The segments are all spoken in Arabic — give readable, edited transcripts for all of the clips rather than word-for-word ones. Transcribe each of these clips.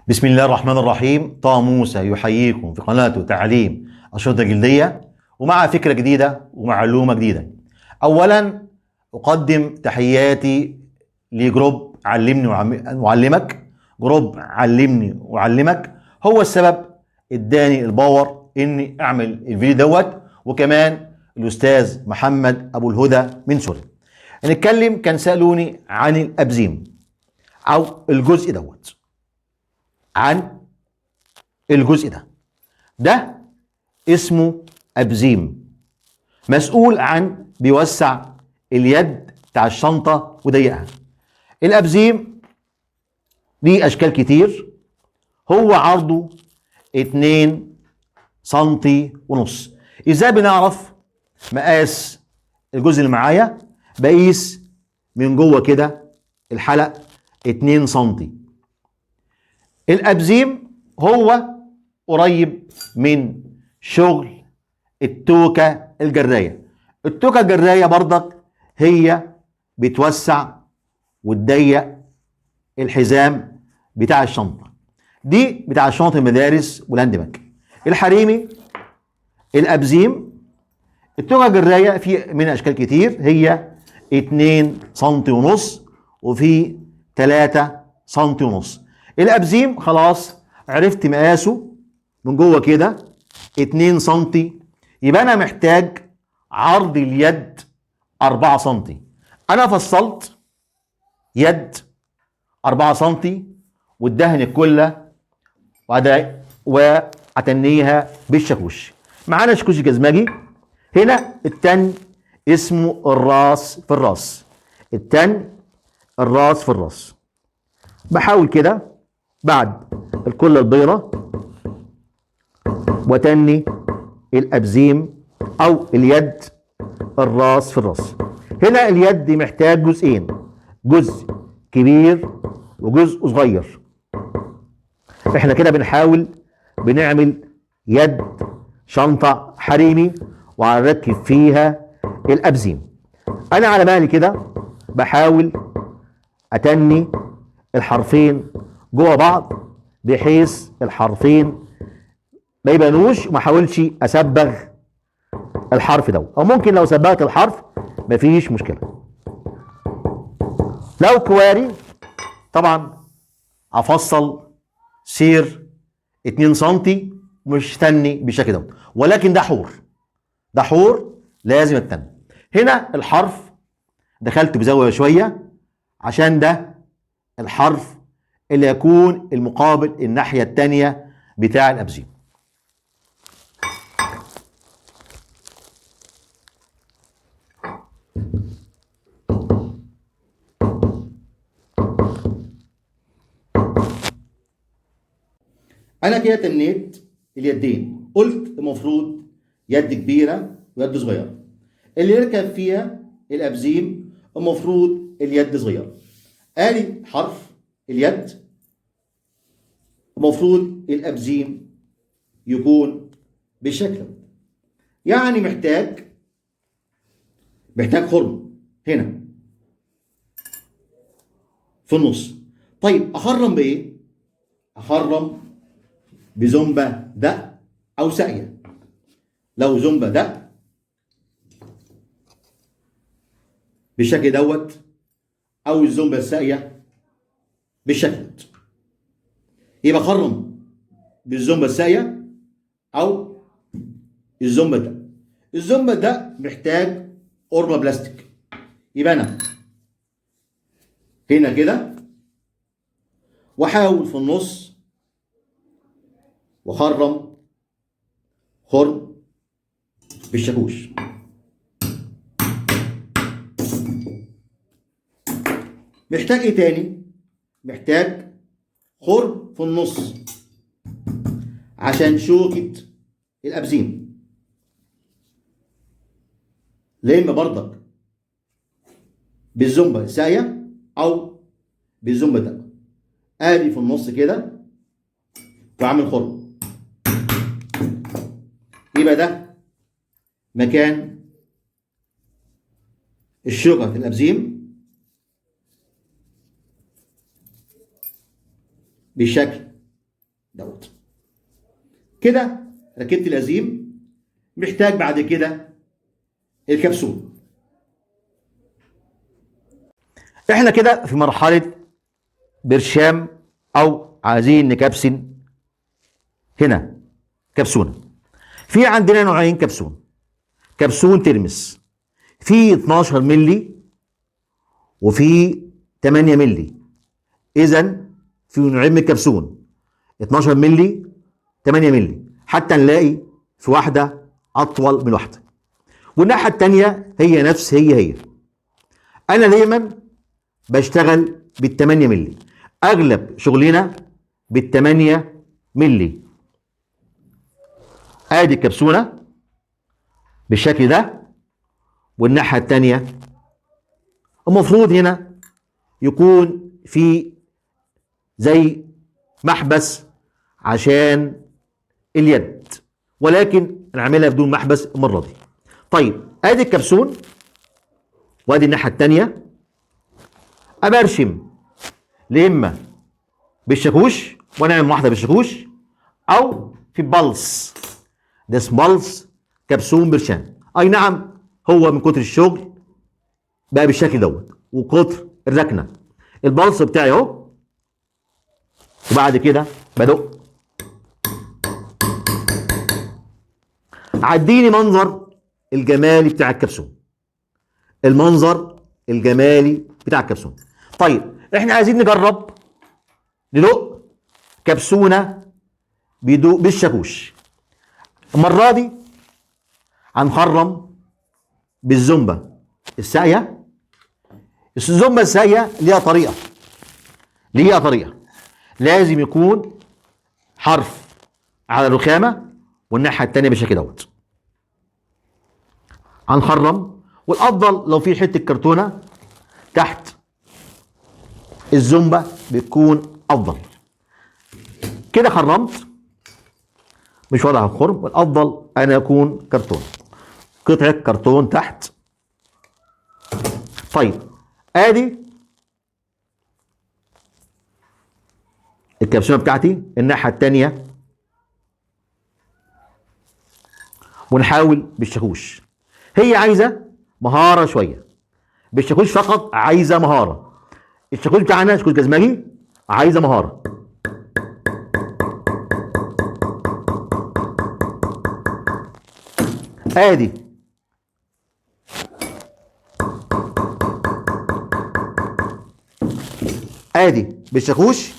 بسم الله الرحمن الرحيم. طه موسى يحييكم في قناته تعليم أشرطة جلدية، ومع فكرة جديدة ومعلومة جديدة. أولا أقدم تحياتي لجروب علمني وأعلمك. جروب علمني وأعلمك هو السبب اداني الباور إني أعمل الفيديو دوت، وكمان الأستاذ محمد أبو الهدى من سوريا. هنتكلم، كان سألوني عن الأبزيم أو الجزء دوت، عن الجزء ده اسمه أبزيم، مسؤول عن بيوسع اليد بتاع الشنطة وضيقها. الأبزيم ليه أشكال كتير، هو عرضه 2 سنتي ونص. إزاي بنعرف مقاس الجزء اللي معايا؟ بقيس من جوه كده الحلق 2 سنتي. الأبزيم هو قريب من شغل التوكة الجراية. التوكة الجراية برضك هي بتوسع وتضيق الحزام بتاع الشنطة، دي بتاع شنطة المدارس والهاند باج. الحريمي الأبزيم التوكة الجراية في من أشكال كتير، هي 2 سنتي ونص وفي 3 سنتي ونص. الأبزيم خلاص عرفت مقاسه من جوه كده 2 سنتي، يبقى أنا محتاج عرض اليد 4 سنتي. أنا فصلت يد 4 سنتي والدهن الكلة وأتنيها بالشاكوش. معانا شاكوش جزمجي. هنا التن اسمه الراس في الراس، التن الراس في الراس. بحاول كده بعد الكلة البيضة وتني الأبزيم أو اليد الراس في الراس. هنا اليد محتاج جزئين، جزء كبير وجزء صغير. احنا كده بنحاول بنعمل يد شنطة حريمي وهنركب فيها الأبزيم. أنا على بالي كده بحاول أتني الحرفين جوه بعض بحيث الحرفين ما يبانوش، وما احاولش اسبغ الحرف ده، او ممكن لو سبغت الحرف مفيش مشكله. لو كواري طبعا افصل سير 2 سنتي، مش تني بالشكل ده، ولكن ده حور، ده حور لازم التني. هنا الحرف دخلت بزاويه شويه عشان ده الحرف اللي يكون المقابل الناحيه الثانيه بتاع الابزيم. انا كده تنيت اليدين، قلت المفروض يد كبيره ويد صغيره. اللي يركب فيها الابزيم المفروض اليد صغيره. ادي حرف اليد، المفروض الابزيم يكون بالشكل ده. يعني محتاج خرم هنا في النص. طيب اخرم بايه؟ اخرم بزنبة دق او ساقية. لو زنبة دق بالشكل دوت، او الزنبة الساقية بالشكل دوت، يبقى خرم بالزنبة الساقية او الزنبة ده. الزنبة ده محتاج قرمة بلاستيك، يبقى انا هنا كده واحاول في النص وخرم خرم بالشاكوش. محتاج ايه تاني؟ محتاج خرم في النص عشان شوكة الأبزيم، لأن برضك بالزنبة الساقية أو بالزنبة ده. آدي في النص كده وأعمل خرم، يبقى ده مكان الشوكة في الأبزيم بالشكل دوت. كده ركبت الازيم، محتاج بعد كده الكبسول. احنا كده في مرحله برشام او عايزين نكبسن هنا كبسونه. في عندنا نوعين كبسون، كبسون ترمس، في 12 ملي وفي 8 ملي. اذا في نوعين من الكبسون، 12 ملي 8 ملي، حتى نلاقي في واحده اطول من واحده، والناحيه الثانيه هي نفس هي. انا دايما بشتغل بال8 ملي، اغلب شغلنا بال8 ملي. ادي الكبسونه بالشكل ده، والناحيه الثانيه المفروض هنا يكون في زي محبس عشان اليد، ولكن نعملها بدون محبس المره دي. طيب ادي الكبسون وادي الناحيه الثانيه. ابرشم اما بالشاكوش ونعمل واحده بالشاكوش، او في بلس، ده اسمه بلس كبسون برشام. اي نعم، هو من كتر الشغل بقى بالشكل دوت وكتر الركنه. البلس بتاعي اهو، وبعد كده بدق. عديني منظر الجمالي بتاع الكبسون، المنظر الجمالي بتاع الكبسون. طيب احنا عايزين نجرب ندق كبسونه بيدوق بالشاكوش. المره دي هنخرم بالزومبا الساقيه. الزومبا الساقيه ليها طريقه، لازم يكون حرف على الرخامه والناحيه الثانيه بالشكل دوت. هنخرم، والافضل لو في حته كرتونه تحت الزومبا بتكون افضل. كده خرمت، مش وضع الخرم، والافضل ان يكون كرتون، قطعه كرتون تحت. طيب ادي الكبسونه بتاعتي الناحيه الثانيه، ونحاول بالشاكوش. هي عايزه مهاره شويه، بالشاكوش فقط عايزه مهاره. الشاكوش بتاعنا شاكوش جزمجي، عايزه مهاره. ادي بالشاكوش،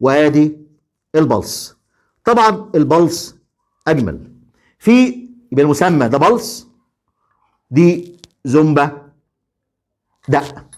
وادي البلس. طبعا البلس اجمل، في يبقى المسمى ده بلس، دي زومبا دق.